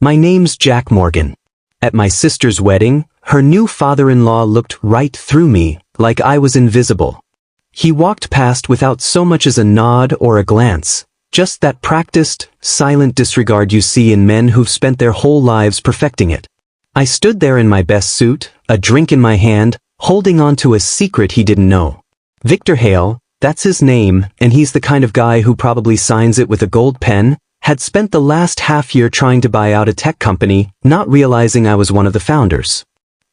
My name's Jack Morgan. At my sister's wedding, her new father-in-law looked right through me, like I was invisible. He walked past without so much as a nod or a glance, just that practiced, silent disregard you see in men who've spent their whole lives perfecting it. I stood there in my best suit, a drink in my hand, holding on to a secret he didn't know. Victor Hale, that's his name, and he's the kind of guy who probably signs it with a gold pen, had spent the last half year trying to buy out a tech company, not realizing I was one of the founders.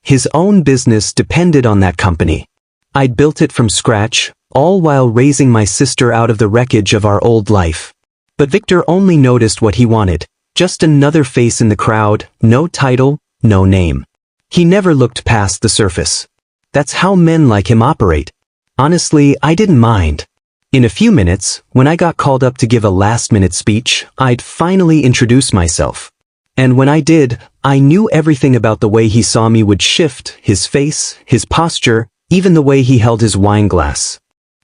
His own business depended on that company. I'd built it from scratch, all while raising my sister out of the wreckage of our old life. But Victor only noticed what he wanted, just another face in the crowd, no title, no name. He never looked past the surface. That's how men like him operate. Honestly, I didn't mind. In a few minutes, when I got called up to give a last-minute speech, I'd finally introduce myself. And when I did, I knew everything about the way he saw me would shift, his face, his posture, even the way he held his wine glass.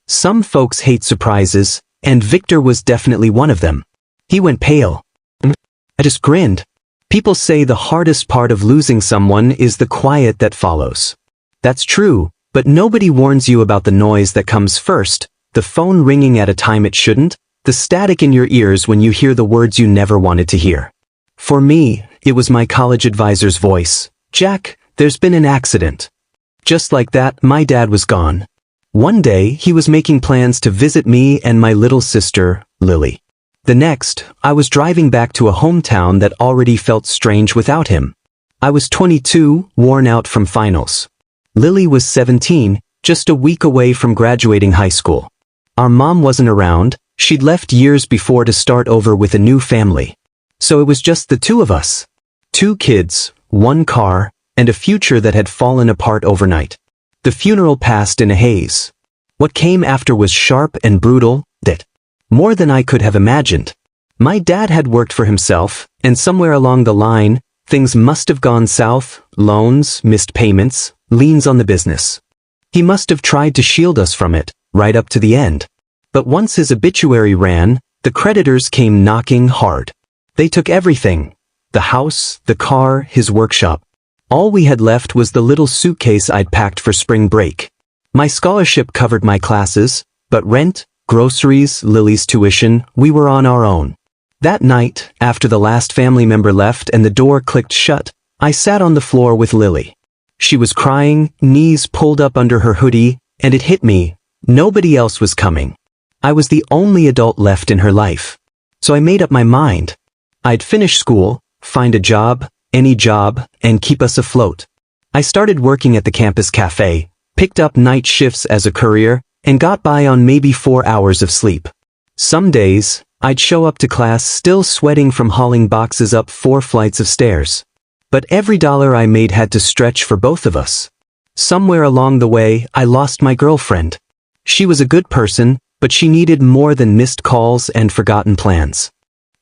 Some folks hate surprises, and Victor was definitely one of them. He went pale. I just grinned. People say the hardest part of losing someone is the quiet that follows. That's true, but nobody warns you about the noise that comes first, the phone ringing at a time it shouldn't, the static in your ears when you hear the words you never wanted to hear. For me, it was my college advisor's voice. Jack, there's been an accident. Just like that, my dad was gone. One day, he was making plans to visit me and my little sister, Lily. The next, I was driving back to a hometown that already felt strange without him. I was 22, worn out from finals. Lily was 17, just a week away from graduating high school. Our mom wasn't around, she'd left years before to start over with a new family. So it was just the two of us. 2 kids, 1 car, and a future that had fallen apart overnight. The funeral passed in a haze. What came after was sharp and brutal, more than I could have imagined. My dad had worked for himself, and somewhere along the line, things must have gone south, loans, missed payments, liens on the business. He must have tried to shield us from it, right up to the end. But once his obituary ran, the creditors came knocking hard. They took everything. The house, the car, his workshop. All we had left was the little suitcase I'd packed for spring break. My scholarship covered my classes, but rent, groceries, Lily's tuition, we were on our own. That night, after the last family member left and the door clicked shut, I sat on the floor with Lily. She was crying, knees pulled up under her hoodie, and it hit me. Nobody else was coming. I was the only adult left in her life. So I made up my mind. I'd finish school, find a job, any job, and keep us afloat. I started working at the campus cafe, picked up night shifts as a courier, and got by on maybe 4 hours of sleep. Some days, I'd show up to class still sweating from hauling boxes up 4 flights of stairs. But every dollar I made had to stretch for both of us. Somewhere along the way, I lost my girlfriend. She was a good person, but she needed more than missed calls and forgotten plans.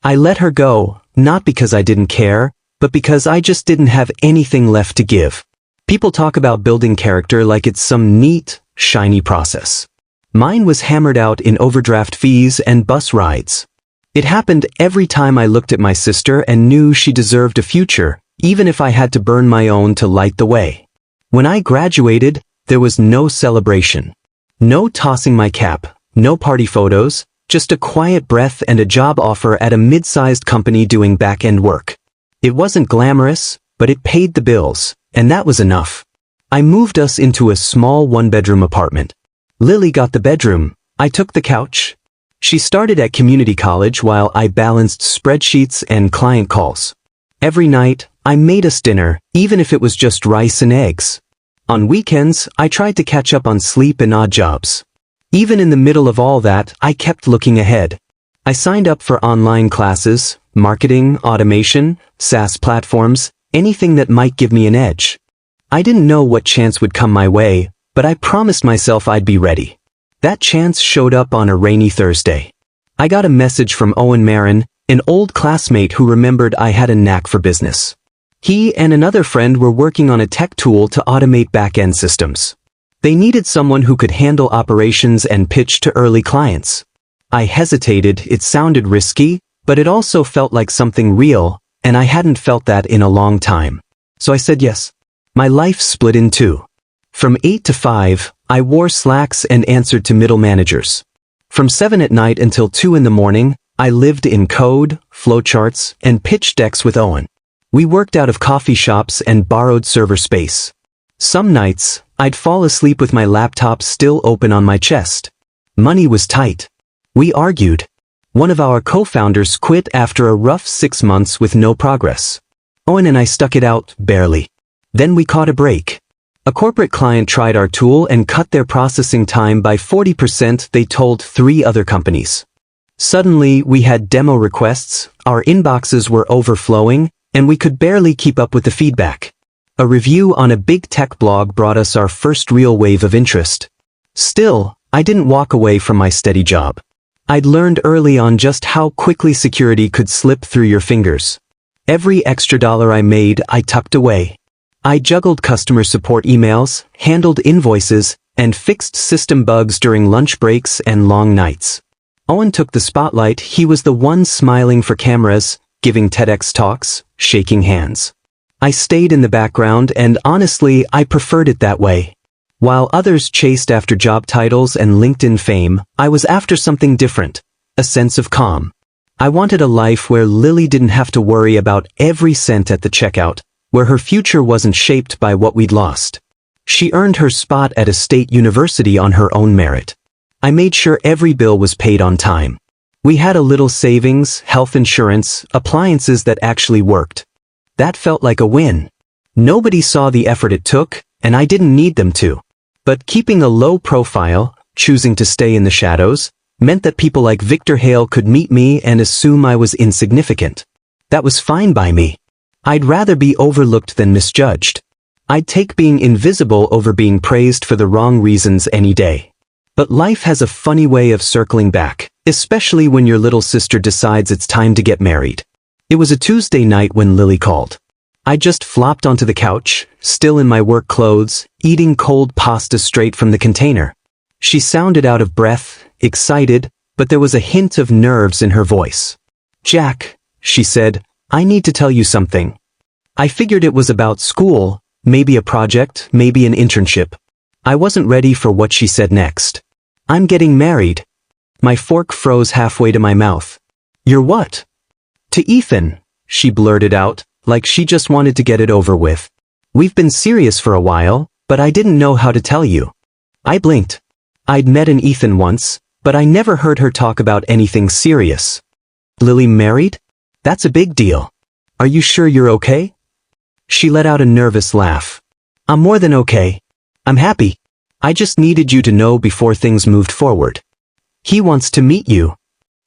I let her go, not because I didn't care, but because I just didn't have anything left to give. People talk about building character like it's some neat, shiny process. Mine was hammered out in overdraft fees and bus rides. It happened every time I looked at my sister and knew she deserved a future, even if I had to burn my own to light the way. When I graduated, there was no celebration. No tossing my cap, no party photos, just a quiet breath and a job offer at a mid-sized company doing back-end work. It wasn't glamorous, but it paid the bills, and that was enough. I moved us into a small 1-bedroom apartment. Lily got the bedroom, I took the couch. She started at community college while I balanced spreadsheets and client calls. Every night, I made us dinner, even if it was just rice and eggs. On weekends, I tried to catch up on sleep and odd jobs. Even in the middle of all that, I kept looking ahead. I signed up for online classes, marketing, automation, SaaS platforms, anything that might give me an edge. I didn't know what chance would come my way, but I promised myself I'd be ready. That chance showed up on a rainy Thursday. I got a message from Owen Marin, an old classmate who remembered I had a knack for business. He and another friend were working on a tech tool to automate back-end systems. They needed someone who could handle operations and pitch to early clients. I hesitated, it sounded risky, but it also felt like something real, and I hadn't felt that in a long time. So I said yes. My life split in two. From 8 to 5, I wore slacks and answered to middle managers. From 7 at night until 2 in the morning, I lived in code, flowcharts, and pitch decks with Owen. We worked out of coffee shops and borrowed server space. Some nights, I'd fall asleep with my laptop still open on my chest. Money was tight. We argued. One of our co-founders quit after a rough 6 months with no progress. Owen and I stuck it out, barely. Then we caught a break. A corporate client tried our tool and cut their processing time by 40%, they told 3 other companies. Suddenly, we had demo requests, our inboxes were overflowing, and we could barely keep up with the feedback. A review on a big tech blog brought us our first real wave of interest. Still, I didn't walk away from my steady job. I'd learned early on just how quickly security could slip through your fingers. Every extra dollar I made, I tucked away. I juggled customer support emails, handled invoices, and fixed system bugs during lunch breaks and long nights. Owen took the spotlight. He was the one smiling for cameras, giving TEDx talks, shaking hands. I stayed in the background, and honestly, I preferred it that way. While others chased after job titles and LinkedIn fame, I was after something different, a sense of calm. I wanted a life where Lily didn't have to worry about every cent at the checkout, where her future wasn't shaped by what we'd lost. She earned her spot at a state university on her own merit. I made sure every bill was paid on time. We had a little savings, health insurance, appliances that actually worked. That felt like a win. Nobody saw the effort it took, and I didn't need them to. But keeping a low profile, choosing to stay in the shadows, meant that people like Victor Hale could meet me and assume I was insignificant. That was fine by me. I'd rather be overlooked than misjudged. I'd take being invisible over being praised for the wrong reasons any day. But life has a funny way of circling back, especially when your little sister decides it's time to get married. It was a Tuesday night when Lily called. I just flopped onto the couch, still in my work clothes, eating cold pasta straight from the container. She sounded out of breath, excited, but there was a hint of nerves in her voice. "Jack," she said, "I need to tell you something." I figured it was about school, maybe a project, maybe an internship. I wasn't ready for what she said next. "I'm getting married." My fork froze halfway to my mouth. "You're what?" "To Ethan," she blurted out, like she just wanted to get it over with. "We've been serious for a while, but I didn't know how to tell you." I blinked. I'd met an Ethan once, but I never heard her talk about anything serious. "Lily married? That's a big deal. Are you sure you're okay?" She let out a nervous laugh. "I'm more than okay. I'm happy. I just needed you to know before things moved forward. He wants to meet you."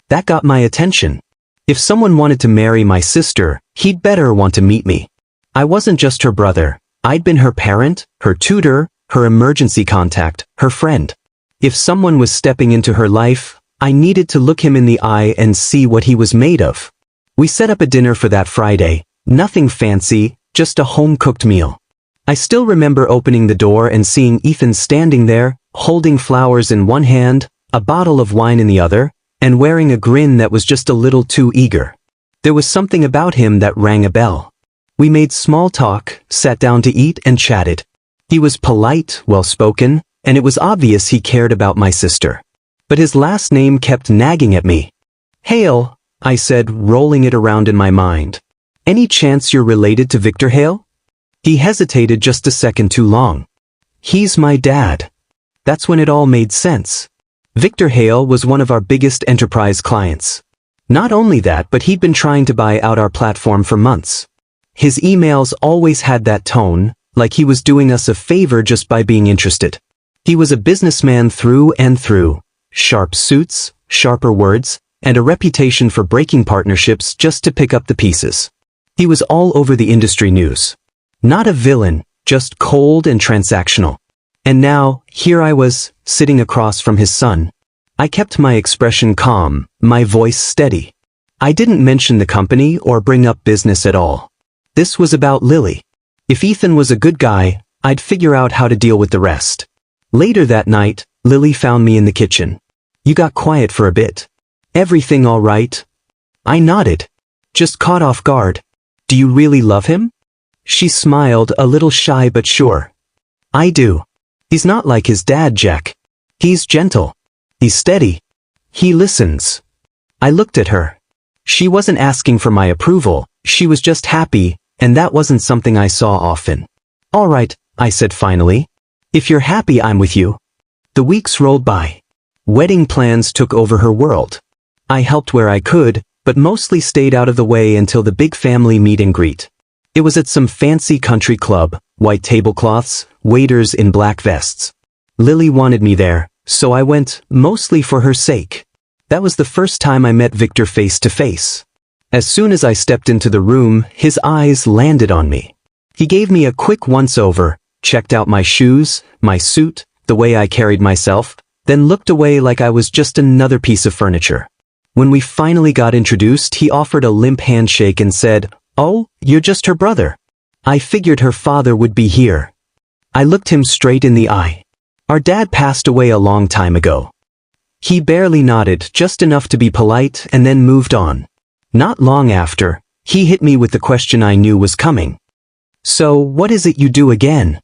That got my attention. If someone wanted to marry my sister, he'd better want to meet me. I wasn't just her brother. I'd been her parent, her tutor, her emergency contact, her friend. If someone was stepping into her life, I needed to look him in the eye and see what he was made of. We set up a dinner for that Friday. Nothing fancy, just a home-cooked meal. I still remember opening the door and seeing Ethan standing there, holding flowers in one hand, a bottle of wine in the other, and wearing a grin that was just a little too eager. There was something about him that rang a bell. We made small talk, sat down to eat, and chatted. He was polite, well-spoken, and it was obvious he cared about my sister. But his last name kept nagging at me. "Hale," I said, rolling it around in my mind. "Any chance you're related to Victor Hale?" He hesitated just a second too long. "He's my dad." That's when it all made sense. Victor Hale was one of our biggest enterprise clients. Not only that, but he'd been trying to buy out our platform for months. His emails always had that tone, like he was doing us a favor just by being interested. He was a businessman through and through. Sharp suits, sharper words, and a reputation for breaking partnerships just to pick up the pieces. He was all over the industry news. Not a villain, just cold and transactional. And now, here I was, sitting across from his son. I kept my expression calm, my voice steady. I didn't mention the company or bring up business at all. This was about Lily. If Ethan was a good guy, I'd figure out how to deal with the rest. Later that night, Lily found me in the kitchen. "You got quiet for a bit. Everything all right?" I nodded. "Just caught off guard." Do you really love him? She smiled, a little shy but sure. I do. He's not like his dad, Jack. He's gentle. He's steady. He listens. I looked at her. She wasn't asking for my approval, she was just happy, and that wasn't something I saw often. All right, I said finally. If you're happy, I'm with you. The weeks rolled by. Wedding plans took over her world. I helped where I could, but mostly stayed out of the way until the big family meet and greet. It was at some fancy country club, white tablecloths, waiters in black vests. Lily wanted me there, so I went, mostly for her sake. That was the first time I met Victor face to face. As soon as I stepped into the room, his eyes landed on me. He gave me a quick once-over, checked out my shoes, my suit, the way I carried myself, then looked away like I was just another piece of furniture. When we finally got introduced, he offered a limp handshake and said, "Oh, you're just her brother. I figured her father would be here." I looked him straight in the eye. Our dad passed away a long time ago. He barely nodded, just enough to be polite, and then moved on. Not long after, he hit me with the question I knew was coming. "So, what is it you do again?"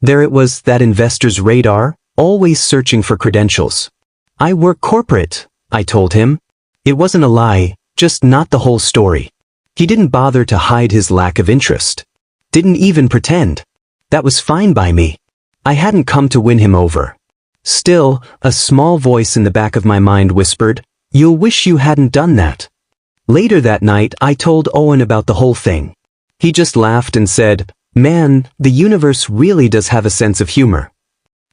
There it was, that investor's radar, always searching for credentials. "I work corporate," I told him. It wasn't a lie, just not the whole story. He didn't bother to hide his lack of interest. Didn't even pretend. That was fine by me. I hadn't come to win him over. Still, a small voice in the back of my mind whispered, "You'll wish you hadn't done that." Later that night, I told Owen about the whole thing. He just laughed and said, "Man, the universe really does have a sense of humor."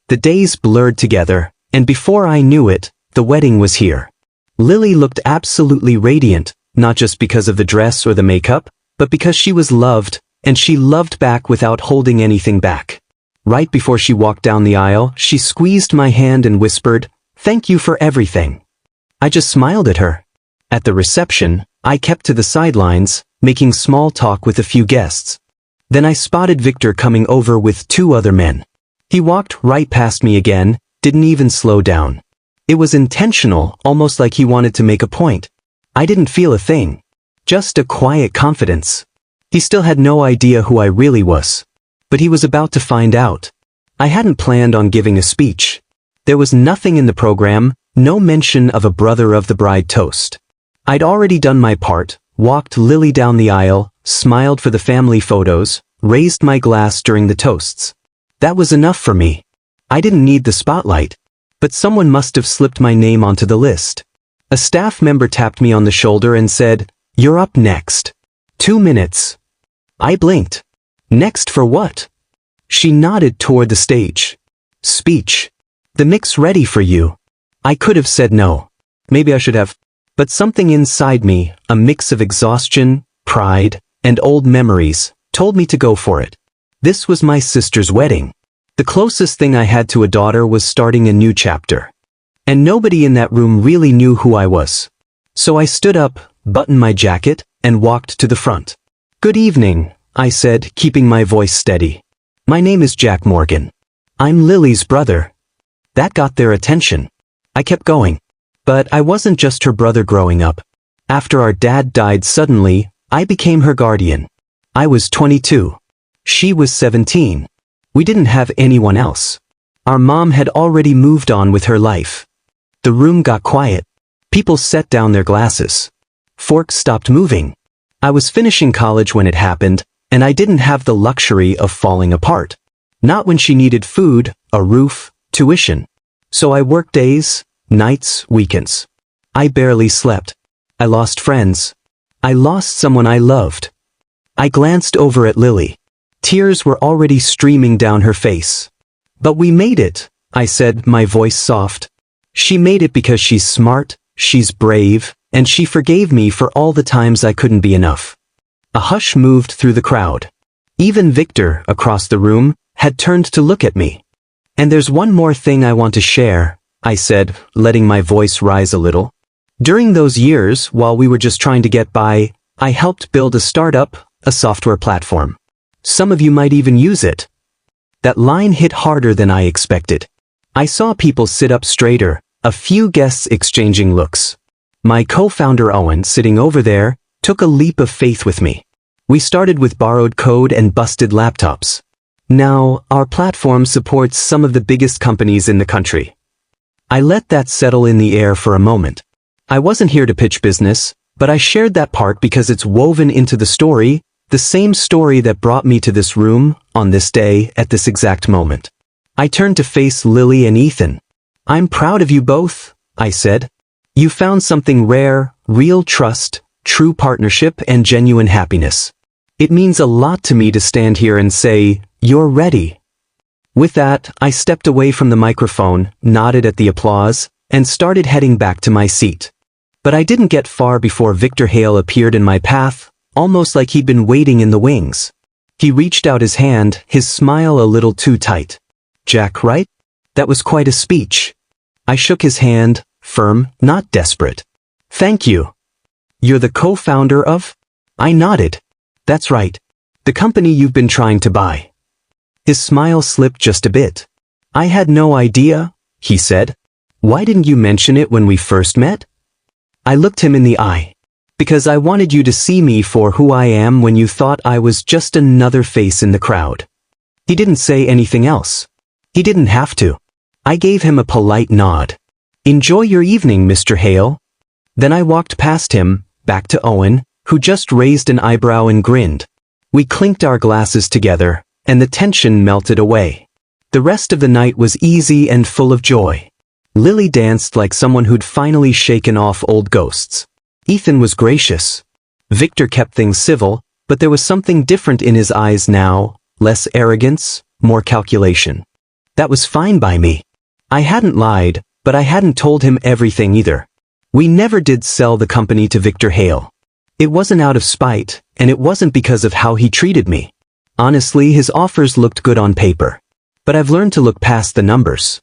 The days blurred together, and before I knew it, the wedding was here. Lily looked absolutely radiant, not just because of the dress or the makeup, but because she was loved, and she loved back without holding anything back. Right before she walked down the aisle, she squeezed my hand and whispered, "Thank you for everything." I just smiled at her. At the reception, I kept to the sidelines, making small talk with a few guests. Then I spotted Victor coming over with 2 other men. He walked right past me again, didn't even slow down. It was intentional, almost like he wanted to make a point. I didn't feel a thing. Just a quiet confidence. He still had no idea who I really was. But he was about to find out. I hadn't planned on giving a speech. There was nothing in the program, no mention of a brother of the bride toast. I'd already done my part, walked Lily down the aisle, smiled for the family photos, raised my glass during the toasts. That was enough for me. I didn't need the spotlight. But someone must have slipped my name onto the list. A staff member tapped me on the shoulder and said, "You're up next. 2 minutes." I blinked. Next for what? She nodded toward the stage. "Speech. The mic's ready for you." I could have said no. Maybe I should have. But something inside me, a mix of exhaustion, pride, and old memories, told me to go for it. This was my sister's wedding. The closest thing I had to a daughter was starting a new chapter. And nobody in that room really knew who I was. So I stood up, buttoned my jacket, and walked to the front. "Good evening," I said, keeping my voice steady. "My name is Jack Morgan. I'm Lily's brother." That got their attention. I kept going. But I wasn't just her brother growing up. After our dad died suddenly, I became her guardian. I was 22. She was 17. We didn't have anyone else. Our mom had already moved on with her life. The room got quiet. People set down their glasses. Forks stopped moving. I was finishing college when it happened, and I didn't have the luxury of falling apart. Not when she needed food, a roof, tuition. So I worked days, nights, weekends. I barely slept. I lost friends. I lost someone I loved. I glanced over at Lily. Tears were already streaming down her face. "But we made it," I said, my voice soft. "She made it because she's smart, she's brave, and she forgave me for all the times I couldn't be enough." A hush moved through the crowd. Even Victor, across the room, had turned to look at me. "And there's one more thing I want to share," I said, letting my voice rise a little. "During those years, while we were just trying to get by, I helped build a startup, a software platform. Some of you might even use it." That line hit harder than I expected. I saw people sit up straighter, a few guests exchanging looks. My co-founder Owen, sitting over there, took a leap of faith with me. We started with borrowed code and busted laptops. Now, our platform supports some of the biggest companies in the country. I let that settle in the air for a moment. I wasn't here to pitch business, but I shared that part because it's woven into the story, the same story that brought me to this room, on this day, at this exact moment. I turned to face Lily and Ethan. "I'm proud of you both," I said. "You found something rare, real trust, true partnership, and genuine happiness. It means a lot to me to stand here and say, you're ready." With that, I stepped away from the microphone, nodded at the applause, and started heading back to my seat. But I didn't get far before Victor Hale appeared in my path, almost like he'd been waiting in the wings. He reached out his hand, his smile a little too tight. "Jack, right? That was quite a speech." I shook his hand, firm, not desperate. "Thank you. You're the co-founder of?" I nodded. "That's right. The company you've been trying to buy." His smile slipped just a bit. "I had no idea," he said. "Why didn't you mention it when we first met?" I looked him in the eye. "Because I wanted you to see me for who I am when you thought I was just another face in the crowd." He didn't say anything else. He didn't have to. I gave him a polite nod. "Enjoy your evening, Mr. Hale." Then I walked past him, back to Owen, who just raised an eyebrow and grinned. We clinked our glasses together, and the tension melted away. The rest of the night was easy and full of joy. Lily danced like someone who'd finally shaken off old ghosts. Ethan was gracious. Victor kept things civil, but there was something different in his eyes now, less arrogance, more calculation. That was fine by me. I hadn't lied, but I hadn't told him everything either. We never did sell the company to Victor Hale. It wasn't out of spite, and it wasn't because of how he treated me. Honestly, his offers looked good on paper. But I've learned to look past the numbers.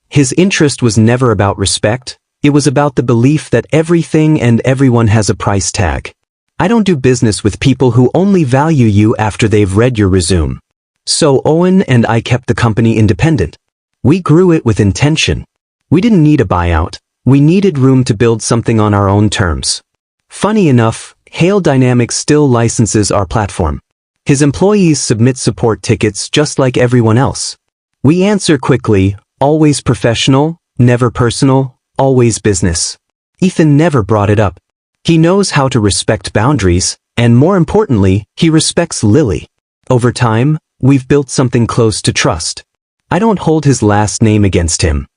His interest was never about respect, it was about the belief that everything and everyone has a price tag. I don't do business with people who only value you after they've read your resume. So Owen and I kept the company independent. We grew it with intention. We didn't need a buyout, we needed room to build something on our own terms. Funny enough, Hale Dynamics still licenses our platform. His employees submit support tickets just like everyone else. We answer quickly, always professional, never personal, always business. Ethan never brought it up. He knows how to respect boundaries, and more importantly, he respects Lily. Over time, we've built something close to trust. I don't hold his last name against him.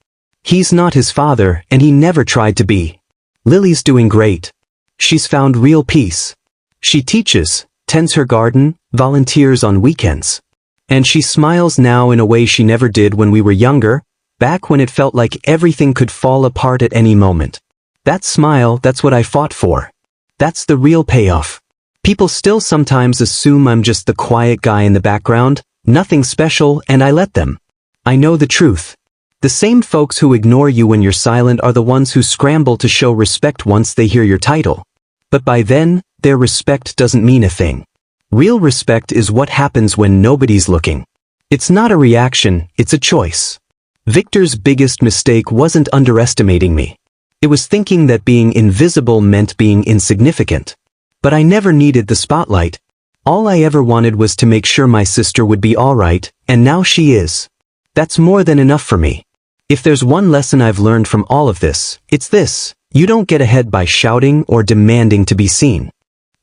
He's not his father, and he never tried to be. Lily's doing great. She's found real peace. She teaches, tends her garden, volunteers on weekends. And she smiles now in a way she never did when we were younger, back when it felt like everything could fall apart at any moment. That smile, that's what I fought for. That's the real payoff. People still sometimes assume I'm just the quiet guy in the background, nothing special, and I let them. I know the truth. The same folks who ignore you when you're silent are the ones who scramble to show respect once they hear your title. But by then, their respect doesn't mean a thing. Real respect is what happens when nobody's looking. It's not a reaction, it's a choice. Victor's biggest mistake wasn't underestimating me. It was thinking that being invisible meant being insignificant. But I never needed the spotlight. All I ever wanted was to make sure my sister would be alright, and now she is. That's more than enough for me. If there's one lesson I've learned from all of this, it's this: you don't get ahead by shouting or demanding to be seen.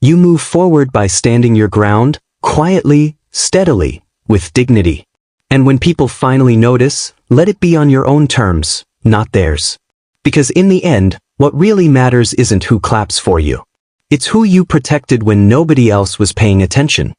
You move forward by standing your ground, quietly, steadily, with dignity. And when people finally notice, let it be on your own terms, not theirs. Because in the end, what really matters isn't who claps for you. It's who you protected when nobody else was paying attention.